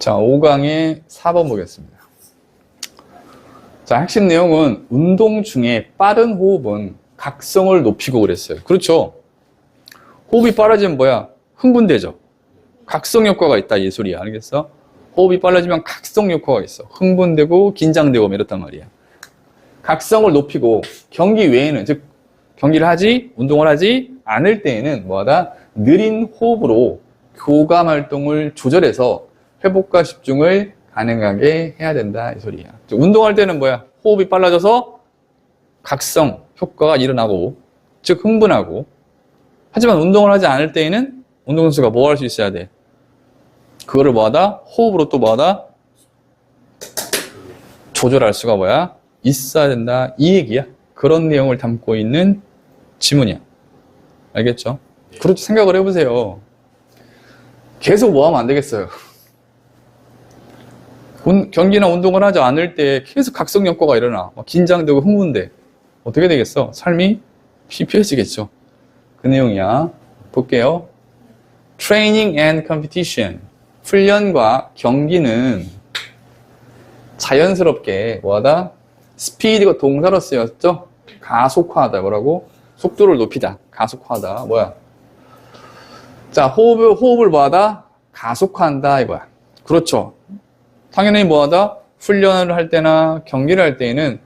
자, 5강의 4번 보겠습니다. 자, 핵심 내용은 운동 중에 빠른 호흡은 각성을 높이고 그랬어요. 그렇죠? 호흡이 빨라지면 뭐야? 흥분되죠? 각성 효과가 있다, 이 소리야. 알겠어? 호흡이 빨라지면 각성 효과가 있어. 흥분되고 긴장되고 이렇단 말이야. 각성을 높이고 경기 외에는, 즉 경기를 하지, 운동을 하지 않을 때에는 뭐하다? 느린 호흡으로 교감 활동을 조절해서 회복과 집중을 가능하게 해야 된다, 이 소리야. 즉 운동할 때는 뭐야? 호흡이 빨라져서 각성 효과가 일어나고, 즉 흥분하고. 하지만 운동을 하지 않을 때에는 운동선수가 뭐 할 수 있어야 돼? 그거를 뭐하다? 호흡으로 또 뭐하다? 조절할 수가 뭐야? 있어야 된다, 이 얘기야. 그런 내용을 담고 있는 지문이야. 알겠죠? 그렇게 생각을 해보세요. 계속 뭐 하면 안 되겠어요. 경기나 운동을 하지 않을 때 계속 각성 효과가 일어나. 막 긴장되고 흥분돼. 어떻게 되겠어? 삶이 피폐해지겠죠. 그 내용이야. 볼게요. Training and competition. 훈련과 경기는 자연스럽게 뭐하다? 스피드가 동사로 쓰였죠? 가속화하다. 뭐라고? 속도를 높이다. 가속화하다. 뭐야? 자, 호흡을 뭐하다? 가속화한다. 이거야. 그렇죠. 당연히 뭐하다? 훈련을 할 때나 경기를 할 때에는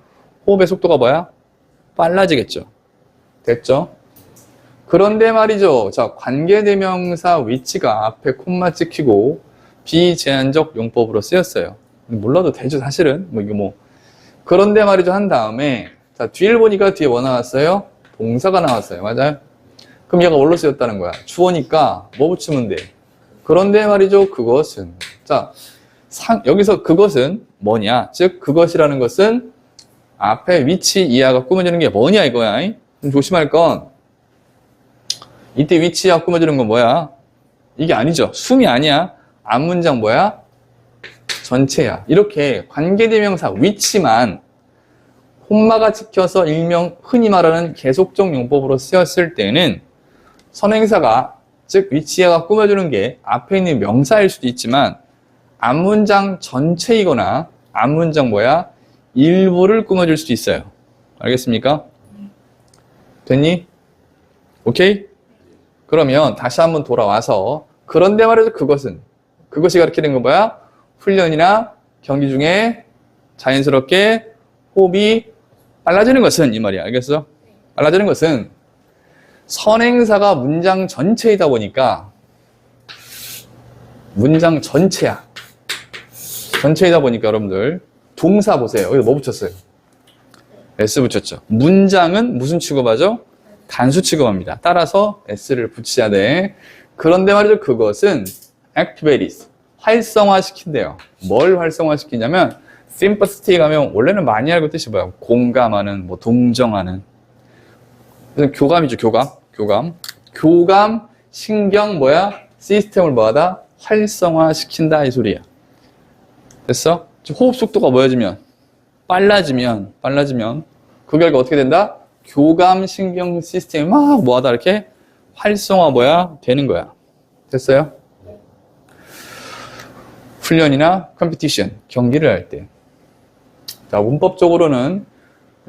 호흡의 속도가 뭐야? 빨라지겠죠. 됐죠? 그런데 말이죠. 자, 관계대명사 위치가 앞에 콤마 찍히고 비제한적 용법으로 쓰였어요. 몰라도 되죠, 사실은. 그런데 말이죠 한 다음에, 자, 뒤를 보니까 뒤에 뭐 나왔어요? 동사가 나왔어요. 맞아요? 그럼 얘가 뭘로 쓰였다는 거야? 주어니까 뭐 붙이면 돼? 그런데 말이죠, 그것은. 자, 여기서 그것은 뭐냐? 즉, 그것이라는 것은 앞에 위치 이하가 꾸며주는 게 뭐냐 이거야. 좀 조심할 건, 이때 위치 이하 꾸며주는 건 뭐야? 이게 아니죠. 숨이 아니야. 앞문장 뭐야? 전체야. 이렇게 관계대명사 위치만 콤마가 찍혀서 일명 흔히 말하는 계속적 용법으로 쓰였을 때는 선행사가, 즉 위치가 꾸며주는 게 앞에 있는 명사일 수도 있지만 앞문장 전체이거나 앞문장 뭐야? 일부를 꾸며줄 수도 있어요. 알겠습니까? 됐니? 오케이? 그러면 다시 한번 돌아와서, 그런데 말이죠 그것이 가리키는 건 뭐야? 훈련이나 경기 중에 자연스럽게 호흡이 빨라지는 것은, 이 말이야. 알겠어? 빨라지는 것은 선행사가 문장 전체이다 보니까, 문장 전체야. 전체이다 보니까 여러분들 동사 보세요. 여기 뭐 붙였어요? S 붙였죠. 문장은 무슨 취급하죠? 단수 취급합니다. 따라서 S를 붙여야 돼. 그런데 말이죠 그것은 activities, 활성화시킨대요. 뭘 활성화시키냐면 sympathetic 하면 원래는 많이 알고 뜻이 뭐야? 공감하는, 동정하는. 그래서 교감이죠. 교감, 신경 뭐야? 시스템을 뭐하다? 활성화시킨다, 이 소리야. 됐어? 호흡 속도가 뭐여지면? 빨라지면 그 결과 어떻게 된다? 교감 신경 시스템이 막 뭐하다 이렇게 활성화 되는 거야. 됐어요? 훈련이나 컴피티션, 경기를 할 때. 자, 문법적으로는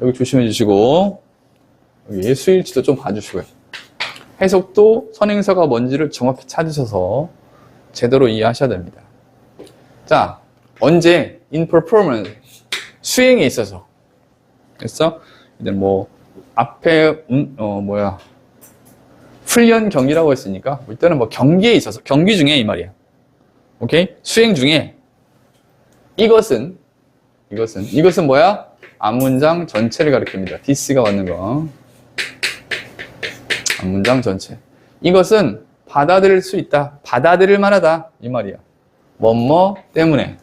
여기 조심해 주시고, 여기 예수일치도 좀 봐주시고요. 해석도 선행사가 뭔지를 정확히 찾으셔서 제대로 이해하셔야 됩니다. 자, 언제? in performance, 수행에 있어서. 됐어? 이제 앞에 훈련 경기라고 했으니까 일단은 경기에 있어서, 경기 중에 이 말이야. 오케이? 수행 중에 이것은 뭐야? 앞문장 전체를 가리킵니다. this가 왔는 거. 앞문장 전체. 이것은 받아들일 수 있다. 받아들일 만하다. 이 말이야. 뭐 때문에.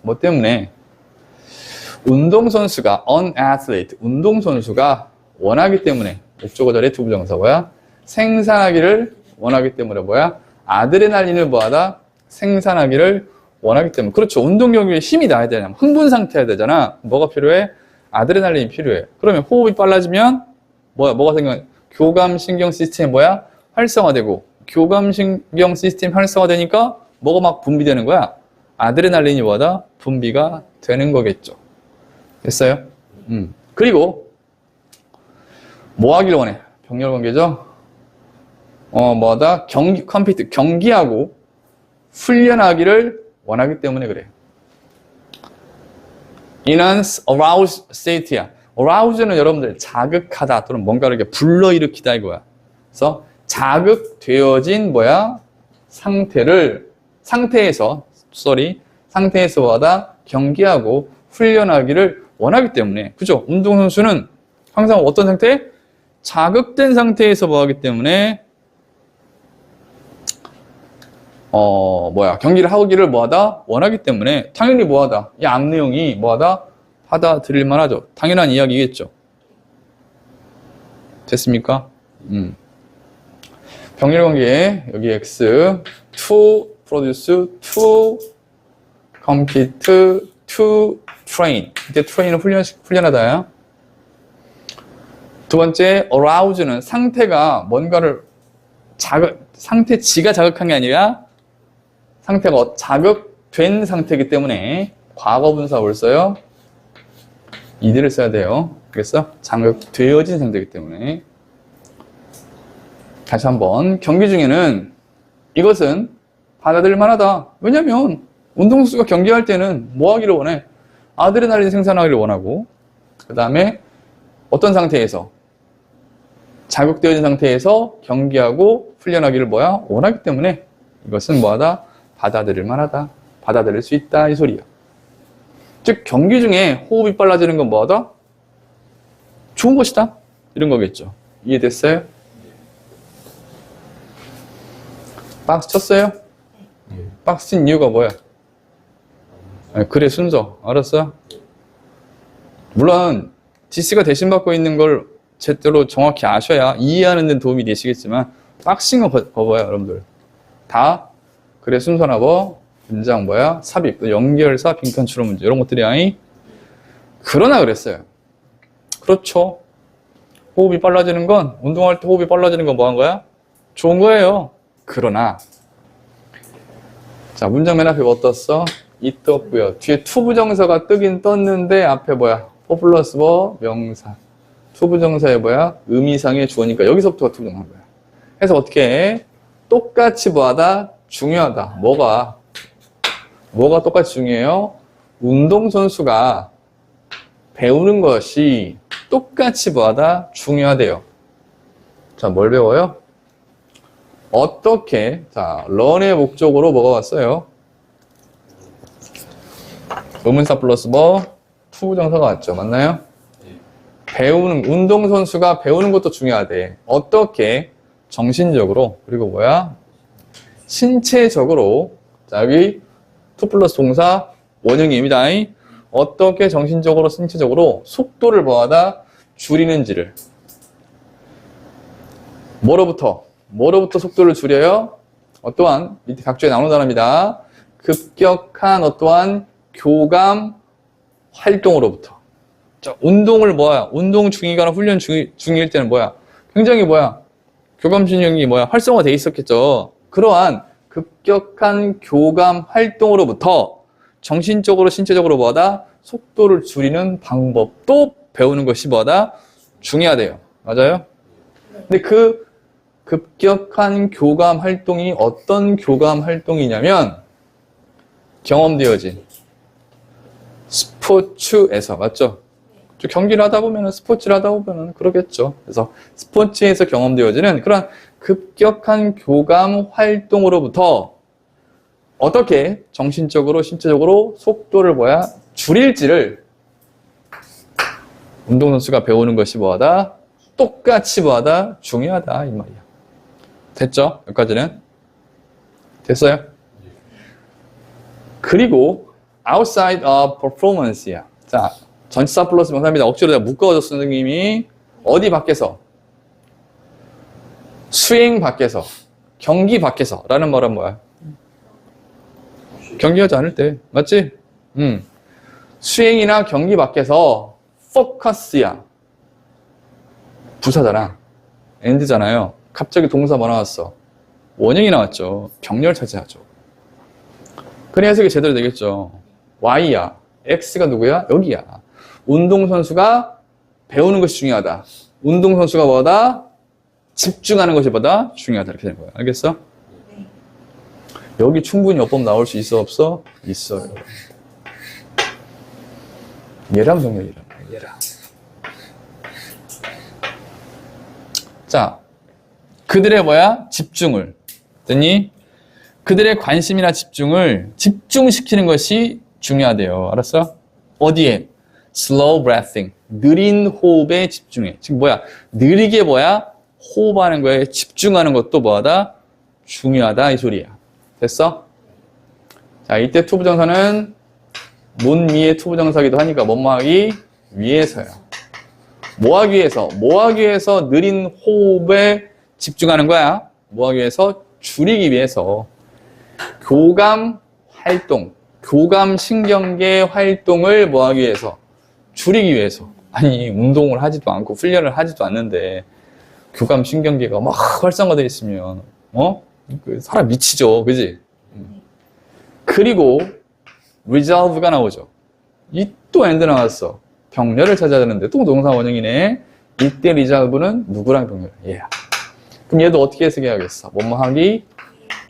운동선수가, an athlete, 운동선수가 원하기 때문에, 목적어 절의 투부정사 뭐야? 생산하기를 원하기 때문에 뭐야? 아드레날린을 뭐하다? 생산하기를 원하기 때문에. 그렇죠. 운동 경기에 힘이 나야 되잖아. 흥분 상태여야 되잖아. 뭐가 필요해? 아드레날린이 필요해. 그러면 호흡이 빨라지면 뭐가 생겨? 교감 신경 시스템이 뭐야? 활성화되고, 교감 신경 시스템 활성화되니까 뭐가 막 분비되는 거야? 아드레날린이 뭐다? 분비가 되는 거겠죠. 됐어요? 그리고 뭐 하길 원해? 병렬 관계죠? 뭐다? 경기하고 훈련하기를 원하기 때문에 그래. enhance arouse state야. arouse는 여러분들 자극하다 또는 뭔가를 이렇게 불러일으키다 이거야. 그래서 자극되어진 상태에서 뭐다? 경기하고 훈련하기를 원하기 때문에. 그죠? 운동선수는 항상 어떤 상태? 자극된 상태에서 뭐 하기 때문에 경기를 하기를 뭐하다? 원하기 때문에 당연히 뭐하다? 이 앞 내용이 뭐하다? 받아들일 만하죠. 당연한 이야기겠죠. 됐습니까? 병렬 관계 여기 X to produce, to compete, to train. 이제 train은 훈련하다야. 두 번째 arouse는 상태가 뭔가를 상태지가 자극한 게 아니라 상태가 자극된 상태이기 때문에 과거분사 뭘 써요? 이들을 써야 돼요. 그래서 자극되어진 상태이기 때문에. 다시 한번 경기 중에는 이것은 받아들일 만하다. 왜냐면 운동선수가 경기할 때는 뭐 하기를 원해? 아드레날린 생산하기를 원하고, 그 다음에 어떤 상태에서? 자극되어진 상태에서 경기하고 훈련하기를 원하기 때문에 이것은 뭐하다? 받아들일 만하다. 받아들일 수 있다. 이 소리야. 즉 경기 중에 호흡이 빨라지는 건 뭐하다? 좋은 것이다. 이런 거겠죠. 이해됐어요? 박스 쳤어요? 박스 친 이유가 뭐야? 그래 순서. 알았어? 물론 디스가 대신받고 있는 걸 제대로 정확히 아셔야 이해하는 데 도움이 되시겠지만 박싱 거 봐봐요 여러분들. 다 그래 순서나 문장 삽입, 연결사, 빈칸 추론 문제 이런 것들이 아니. 그러나 그랬어요. 그렇죠. 호흡이 빨라지는 건 운동할 때 호흡이 빨라지는 건 뭐 한 거야? 좋은 거예요. 그러나 자 문장 맨 앞에 뭐 떴어? 이 떴고요. 뒤에 투부정사가 뜨긴 떴는데 앞에 for 플러스 명사. 투부정사에 의미상의 주어니까 여기서부터가 투부정사인 거야. 그래서 어떻게 해? 똑같이 뭐하다? 중요하다. 뭐가 똑같이 중요해요? 운동선수가 배우는 것이 똑같이 뭐하다? 중요하대요. 자, 뭘 배워요? 어떻게? 자, 런의 목적으로 뭐가 왔어요? 의문사 플러스 투부정사가 왔죠. 맞나요? 운동선수가 배우는 것도 중요하대. 어떻게? 정신적으로, 그리고 신체적으로. 자, 여기 투 플러스 동사 원형입니다. 어떻게 정신적으로, 신체적으로 속도를 뭐하다? 줄이는지를. 뭐로부터 속도를 줄여요? 어떠한, 밑에 각주에 나오는 단어입니다. 급격한 어떠한 교감 활동으로부터. 자, 운동을 운동 중이거나 훈련 중일 때는 굉장히 교감신경이 활성화되어 있었겠죠. 그러한 급격한 교감 활동으로부터 정신적으로, 신체적으로 속도를 줄이는 방법도 배우는 것이 중요하대요. 맞아요? 근데 그 급격한 교감 활동이 어떤 교감 활동이냐면 경험되어진 스포츠에서, 맞죠? 경기를 하다 보면은, 스포츠를 하다 보면은 그러겠죠. 그래서 스포츠에서 경험되어지는 그런 급격한 교감 활동으로부터 어떻게 정신적으로, 신체적으로 속도를 줄일지를 운동선수가 배우는 것이 똑같이 중요하다. 이 말이야. 됐죠? 여기까지는? 됐어요? 그리고 outside of performance야. 자, 전치사 플러스 명사입니다. 억지로 내가 묶어줬어, 선생님이. 어디 밖에서? 수행 밖에서. 경기 밖에서. 라는 말은 뭐야? 경기하지 않을 때. 맞지? 수행이나 경기 밖에서 focus야. 부사잖아. end잖아요. 갑자기 동사 뭐 나왔어? 원형이 나왔죠. 병렬 차지하죠. 그래 해석이 제대로 되겠죠. Y야. X가 누구야? 여기야. 운동선수가 배우는 것이 중요하다. 운동선수가 뭐다? 집중하는 것이 뭐다? 중요하다. 이렇게 되는 거야. 알겠어? 여기 충분히 어법 나올 수 있어, 없어? 있어요. 예람 성격이란 말이야. 예람. 자, 그들의 뭐야? 집중을. 됐니? 그들의 관심이나 집중을 집중시키는 것이 중요하대요. 알았어? 어디에? slow breathing. 느린 호흡에 집중해. 지금 뭐야? 느리게 뭐야? 호흡하는 거에 집중하는 것도 뭐하다? 중요하다. 이 소리야. 됐어? 자, 이때 투부정사는 문 위에 투부정사기도 하니까 뭐뭐 하기 위해서야. 뭐 하기 위해서? 뭐 하기 위해서 느린 호흡에 집중하는 거야? 뭐 하기 위해서? 줄이기 위해서. 교감 활동, 교감 신경계 활동을 뭐 하기 위해서? 줄이기 위해서. 아니, 운동을 하지도 않고 훈련을 하지도 않는데 교감 신경계가 막 활성화되어 있으면 사람 미치죠. 그지? 그리고 resolve가 나오죠. 이 또 and 나왔어. 병렬을 찾아야 되는데 또 동사 원형이네. 이때 resolve는 누구랑 병렬? 얘야. 그럼 얘도 어떻게 해석해야겠어? 뭐뭐 하기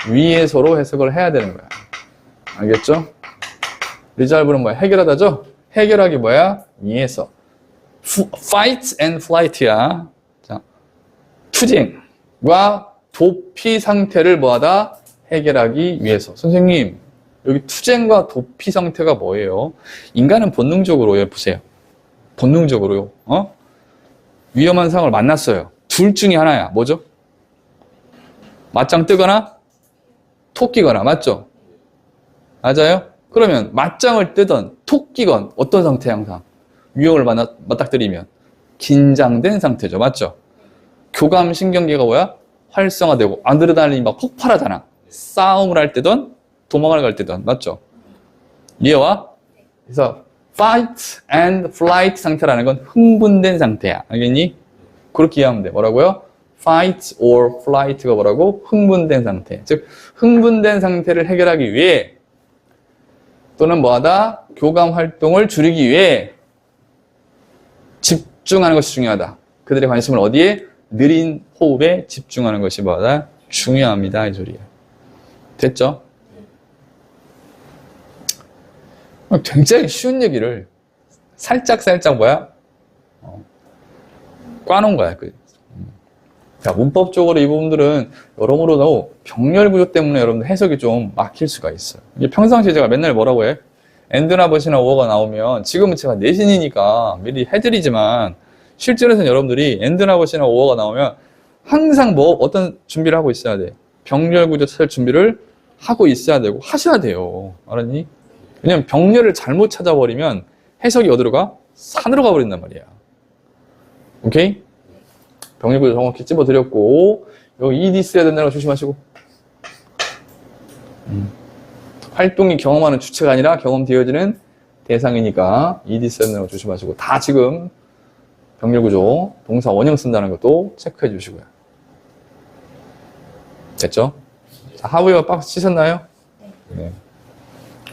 위해서로 해석을 해야 되는 거야. 알겠죠? resolve는 뭐야? 해결하다죠? 해결하기 뭐야? 위해서. fight and flight야. 자, 투쟁과 도피 상태를 뭐하다? 해결하기 위해서. 선생님, 여기 투쟁과 도피 상태가 뭐예요? 인간은 본능적으로요. 보세요. 본능적으로요. 위험한 상황을 만났어요. 둘 중에 하나야. 뭐죠? 맞짱 뜨거나 톡 끼거나. 맞죠? 맞아요? 그러면 맞짱을 뜨던 톡 끼건 어떤 상태 항상? 위험을 맞닥뜨리면 긴장된 상태죠. 맞죠? 교감 신경계가 뭐야? 활성화되고 아드레날린이 막 폭발하잖아. 싸움을 할 때든 도망을 갈 때든. 맞죠? 이해와? 그래서 fight and flight 상태라는 건 흥분된 상태야. 알겠니? 그렇게 이해하면 돼. 뭐라고요? fight or flight가 뭐라고? 흥분된 상태. 즉 흥분된 상태를 해결하기 위해 또는 뭐하다? 교감 활동을 줄이기 위해 집중하는 것이 중요하다. 그들의 관심을 어디에? 느린 호흡에 집중하는 것이 뭐하다? 중요합니다. 이 소리야. 됐죠? 굉장히 쉬운 얘기를 살짝 뭐야? 꽈놓은 거야. 자, 문법적으로 이 부분들은 여러모로 병렬 구조 때문에 여러분들 해석이 좀 막힐 수가 있어요. 이게 평상시에 제가 맨날 뭐라고 해? and나 but이나 or가 나오면 지금은 제가 내신이니까 미리 해드리지만 실제로는 여러분들이 and나 but이나 or가 나오면 항상 어떤 준비를 하고 있어야 돼. 병렬 구조 찾을 준비를 하고 있어야 되고 하셔야 돼요. 알았니? 왜냐면 병렬을 잘못 찾아버리면 해석이 어디로 가? 산으로 가버린단 말이야. 오케이? 병렬 구조 정확히 찝어드렸고 여기 ED 써야 된다는 거 조심하시고 활동이 경험하는 주체가 아니라 경험되어지는 대상이니까 ED 써야 된다는 거 조심하시고 다 지금 병렬 구조 동사 원형 쓴다는 것도 체크해 주시고요. 됐죠? 자, 하부와 박스 치셨나요? 네.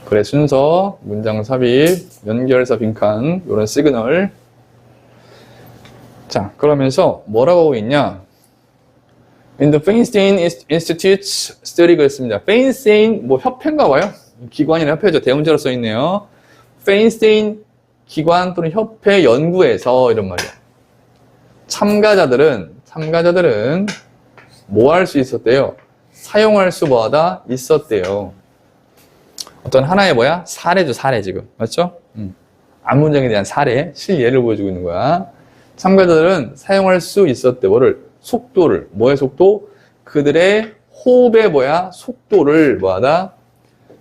그래, 순서, 문장 삽입, 연결사 빈칸, 이런 시그널. 자, 그러면서 뭐라고 하고 있냐? In the Feinstein Institute's study 그랬습니다. Feinstein, 협회인가 봐요? 기관이나 협회죠. 대문자로 써있네요. Feinstein 기관 또는 협회 연구에서 이런 말이야. 참가자들은 뭐 할 수 있었대요? 사용할 수 뭐하다? 있었대요. 어떤 하나의 뭐야? 사례죠, 사례 지금. 맞죠? 앞문장에 대한 사례, 실예를 보여주고 있는 거야. 참가자들은 사용할 수 있었대. 뭐를? 속도를. 뭐의 속도? 그들의 호흡의 뭐야? 속도를 뭐하다?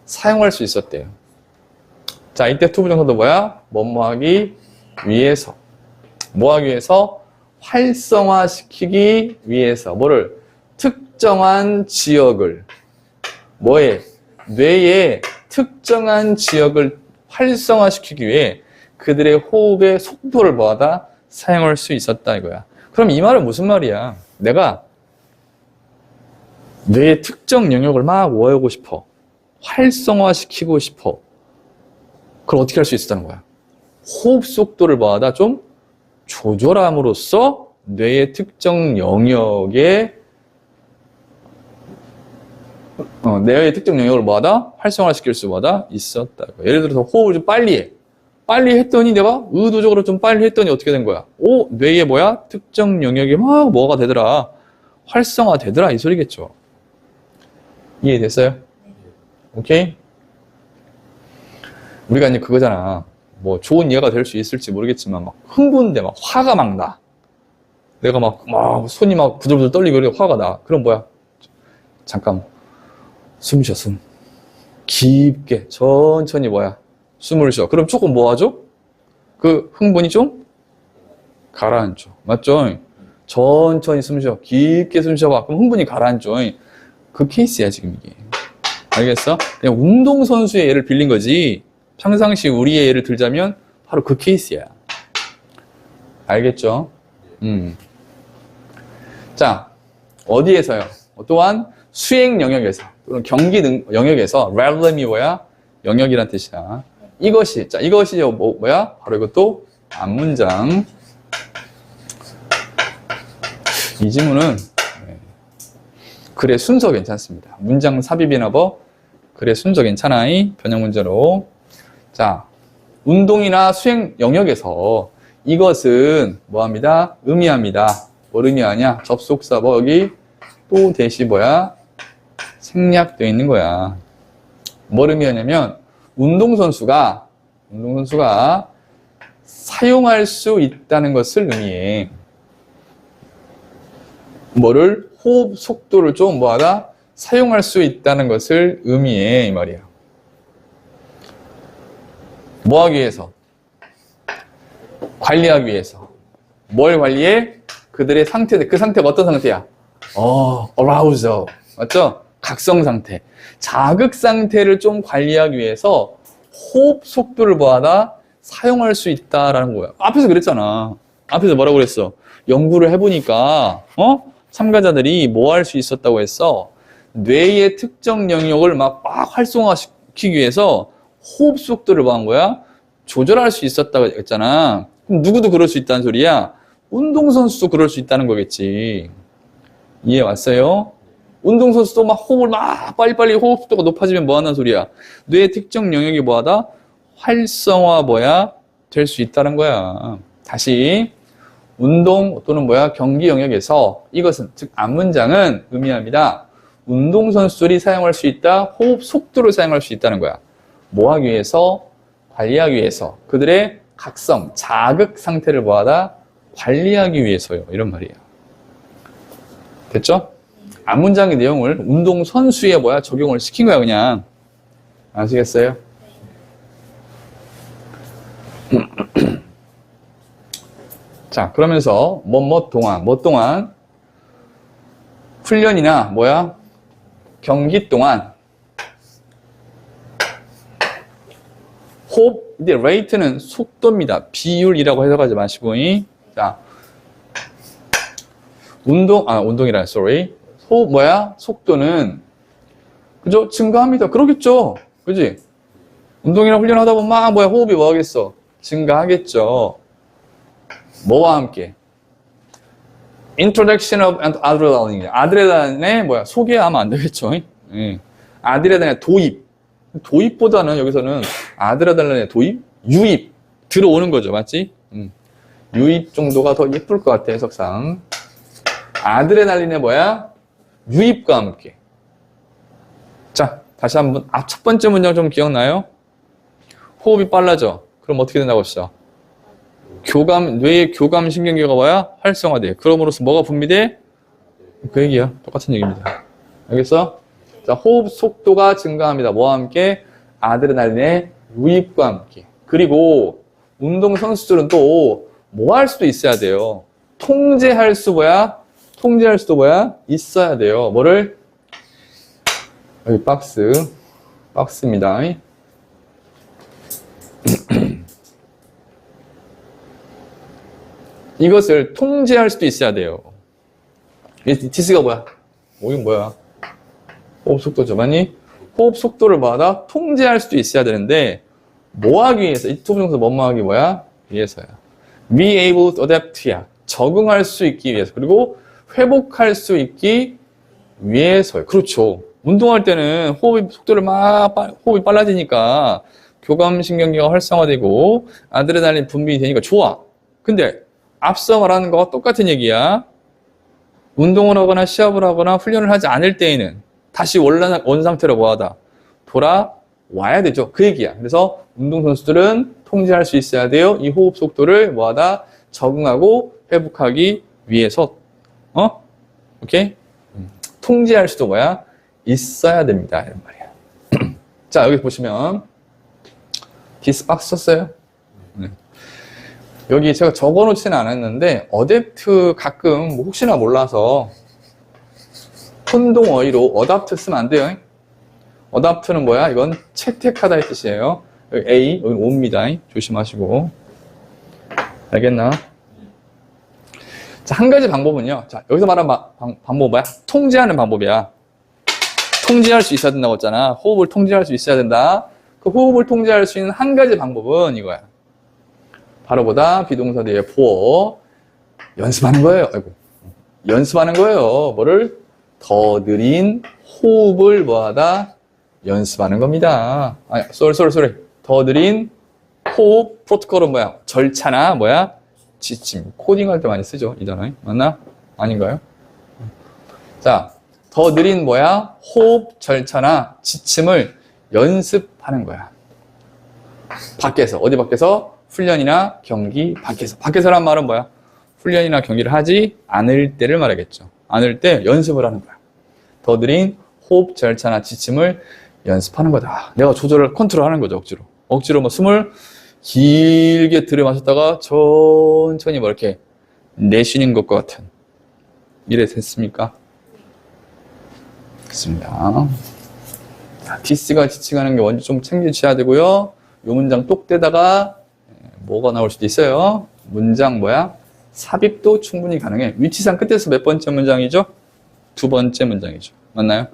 사용할 수 있었대요. 자, 이때 투부정사도 뭐야? 뭐뭐하기 위해서. 뭐하기 위해서? 활성화시키기 위해서. 뭐를? 특정한 지역을. 뭐에? 뇌의 특정한 지역을 활성화시키기 위해 그들의 호흡의 속도를 뭐하다? 사용할 수 있었다 이거야. 그럼 이 말은 무슨 말이야? 내가 뇌의 특정 영역을 막 외우고 싶어. 활성화시키고 싶어. 그럼 어떻게 할 수 있었다는 거야? 호흡 속도를 뭐하다 좀 조절함으로써 뇌의 특정 영역에 뇌의 특정 영역을 뭐하다? 활성화시킬 수 뭐하다? 있었다고. 예를 들어서 호흡을 좀 빨리 해. 빨리 했더니 내가 의도적으로 좀 빨리 했더니 어떻게 된 거야? 오, 뇌에 뭐야? 특정 영역이 막 뭐가 되더라? 활성화 되더라 이 소리겠죠. 이해됐어요? 오케이? 우리가 이제 그거잖아. 뭐 좋은 예가 될 수 있을지 모르겠지만 막 흥분돼 막 화가 막 나. 내가 막 손이 막 부들부들 떨리고 그래 화가 나. 그럼 뭐야? 잠깐 숨 쉬어 숨. 깊게 천천히 뭐야? 숨을 쉬어. 그럼 조금 뭐 하죠? 그 흥분이 좀 가라앉죠. 맞죠? 천천히 숨 쉬어. 깊게 숨 쉬어봐. 그럼 흥분이 가라앉죠. 그 케이스야 지금 이게. 알겠어? 그냥 운동선수의 예를 빌린 거지 평상시 우리의 예를 들자면 바로 그 케이스야. 알겠죠? 자, 어디에서요? 또한 수행 영역에서 또는 경기 영역에서 realm이 뭐야? 영역이란 뜻이야. 이것이 뭐야? 바로 이것도 앞문장. 이 지문은 글의 순서 괜찮습니다. 문장 삽입이나 글의 순서 괜찮아. 변형 문제로. 자, 운동이나 수행 영역에서 이것은 뭐합니다? 의미합니다. 뭘 의미하냐? 접속사 여기 또 대시 뭐야? 생략되어 있는 거야. 뭘 의미하냐면 운동선수가 사용할 수 있다는 것을 의미해. 뭐를? 호흡 속도를 좀 뭐하다? 사용할 수 있다는 것을 의미해 이 말이야. 뭐 하기 위해서? 관리하기 위해서. 뭘 관리해? 그들의 상태. 그 상태가 어떤 상태야? arousal. 맞죠? 각성 상태. 자극 상태를 좀 관리하기 위해서 호흡 속도를 뭐하다? 사용할 수 있다라는 거야. 앞에서 그랬잖아. 앞에서 뭐라고 그랬어? 연구를 해보니까 참가자들이 뭐 할 수 있었다고 했어? 뇌의 특정 영역을 막 활성화시키기 위해서 호흡 속도를 뭐 한 거야? 조절할 수 있었다고 했잖아. 그럼 누구도 그럴 수 있다는 소리야? 운동선수도 그럴 수 있다는 거겠지. 이해 왔어요? 운동선수도 막 호흡을 막 빨리빨리 호흡 속도가 높아지면 뭐 하는 소리야? 뇌의 특정 영역이 뭐하다? 활성화 될 수 있다는 거야. 다시 운동 또는 경기 영역에서 이것은 즉 앞문장은 의미합니다. 운동선수들이 사용할 수 있다. 호흡 속도를 사용할 수 있다는 거야. 뭐 하기 위해서? 관리하기 위해서. 그들의 각성, 자극 상태를 뭐하다? 관리하기 위해서요. 이런 말이에요. 됐죠? 앞문장의 내용을 운동선수에 적용을 시킨 거야 그냥. 아시겠어요? 자, 그러면서 뭐 동안 훈련이나 경기 동안 호흡, 근데 레이트는 속도입니다. 비율이라고 해석하지 마시고. 자, 운동이라 호흡 속도는 그죠? 증가합니다. 그러겠죠. 그지? 운동이나 훈련하다 보면 호흡이 하겠어? 증가하겠죠. 뭐와 함께? Introduction of adrenaline. 아드레날린에 소개하면 안 되겠죠. 아드레날린의 도입. 도입보다는 여기서는 아드레날린의 도입? 유입. 들어오는 거죠. 맞지? 유입 정도가 더 예쁠 것 같아, 해석상. 아드레날린의 유입과 함께. 자, 다시 한번. 첫 번째 문장 좀 기억나요? 호흡이 빨라져. 그럼 어떻게 된다고 했어? 뇌의 교감 신경계가 활성화돼. 그럼으로써 뭐가 분비돼? 그 얘기야. 똑같은 얘기입니다. 알겠어? 자, 호흡 속도가 증가합니다. 뭐와 함께? 아드레날린의 유입과 함께. 그리고 운동선수들은 또 뭐 할 수도 있어야 돼요. 통제할 수도 있어야 돼요. 뭐를? 여기 박스입니다. 이것을 통제할 수도 있어야 돼요. T스가 이건 뭐야? 호흡 속도죠. 맞니? 호흡 속도를 뭐하다? 통제할 수도 있어야 되는데 뭐 하기 위해서? 이 투부정사 뭐뭐 하기 뭐야? 위해서야. be able to adapt야. 적응할 수 있기 위해서. 그리고 회복할 수 있기 위해서요. 그렇죠. 운동할 때는 호흡이 빨라지니까 교감신경계가 활성화되고 아드레날린 분비되니까 되니까 좋아. 근데 앞서 말하는 거와 똑같은 얘기야. 운동을 하거나 시합을 하거나 훈련을 하지 않을 때에는 다시 원 상태로 뭐하다? 돌아와야 되죠. 그 얘기야. 그래서 운동선수들은 통제할 수 있어야 돼요. 이 호흡 속도를 뭐하다? 적응하고 회복하기 위해서. 오케이? 통제할 수도 뭐야? 있어야 됩니다. 이런 말이야. 자, 여기 보시면 디스박스 썼어요. 네. 여기 제가 적어놓지는 않았는데 어댑트 가끔 뭐 혹시나 몰라서 혼동어휘로 어답트 쓰면 안 돼요. 어답트는 뭐야? 이건 채택하다의 뜻이에요. 여기 A, 여기 O입니다. 조심하시고. 알겠나? 자, 한 가지 방법은요. 자, 여기서 말하는 방법은 뭐야? 통제하는 방법이야. 통제할 수 있어야 된다고 했잖아. 호흡을 통제할 수 있어야 된다. 그 호흡을 통제할 수 있는 한 가지 방법은 이거야. 바로 보다 비동사 뒤에 for 연습하는 거예요. 아이고. 연습하는 거예요. 뭐를? 더 느린 호흡을 뭐하다? 연습하는 겁니다. 쏘리. 더 느린 호흡 프로토콜은 뭐야? 절차나 뭐야? 지침. 코딩할 때 많이 쓰죠. 이 단어. 맞나? 아닌가요? 자, 더 느린 뭐야? 호흡 절차나 지침을 연습하는 거야. 밖에서. 어디 밖에서? 훈련이나 경기 밖에서. 밖에서란 말은 뭐야? 훈련이나 경기를 하지 않을 때를 말하겠죠. 않을 때 연습을 하는 거야. 더 느린 호흡 절차나 지침을 연습하는 거다. 내가 조절을 컨트롤하는 거죠. 억지로 뭐 숨을 길게 들이마셨다가 천천히 뭐 이렇게 내쉬는 것과 같은. 이래 됐습니까? 됐습니다. 디스가 지칭하는 게 먼저 좀 챙겨주셔야 되고요. 요 문장 똑대다가 뭐가 나올 수도 있어요. 문장 뭐야? 삽입도 충분히 가능해. 위치상 끝에서 몇 번째 문장이죠? 두 번째 문장이죠. 맞나요?